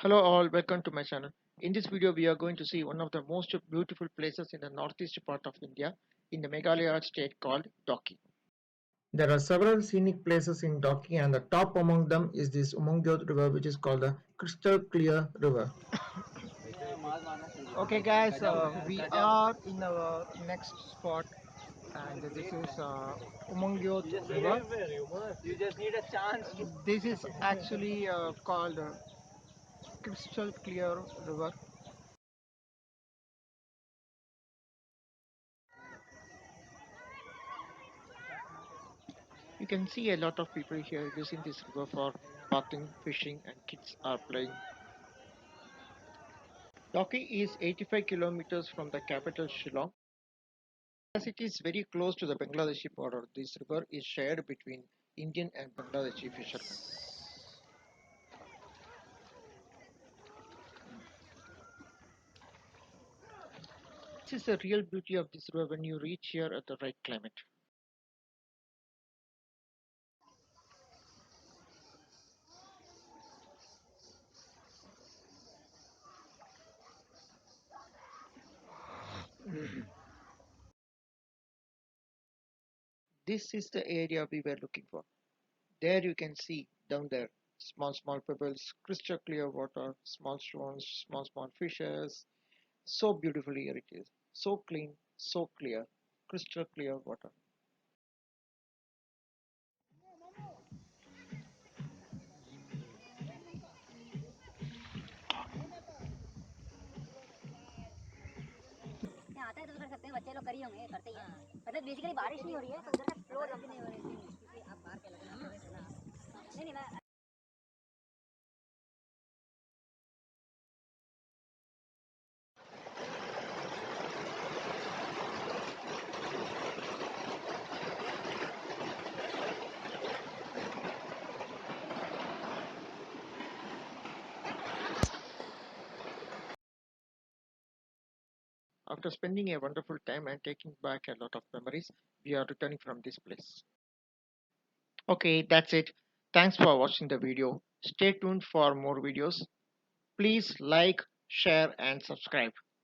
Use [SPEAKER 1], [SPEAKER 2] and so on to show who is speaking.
[SPEAKER 1] Hello all, welcome to my channel. In this video we are going to see one of the most beautiful places in the northeast part of India in the Meghalaya state called Dawki. There are several scenic places in Dawki and the top among them is this Umngot river which is called the crystal clear river. Okay guys, we are in our next spot and this is Umngot river.
[SPEAKER 2] You just need a chance to.
[SPEAKER 1] This is actually called crystal clear river. You can see a lot of people here using this river for bathing, fishing, and kids are playing. Dawki is 85 kilometers from the capital Shillong. As it is very close to the Bangladeshi border, this river is shared between Indian and Bangladeshi fishermen. This is the real beauty of this river when you reach here at the right climate. This is the area we were looking for. There you can see down there small pebbles, crystal clear water, small stones, small fishes. So beautiful here it is. So clean, so clear, crystal clear water.
[SPEAKER 3] यहाँ आता है तो कर सकते हैं बच्चे लोग करी होंगे करते ही हैं मतलब बेसिकली बारिश नहीं हो रही है तो उधर का फ्लो लग नहीं हो रही है क्योंकि आप बाहर के लगना नहीं मैं
[SPEAKER 1] After spending a wonderful time and taking back a lot of memories, we are returning from this place. Okay, that's it. Thanks for watching the video. Stay tuned for more videos. Please like, share, and subscribe.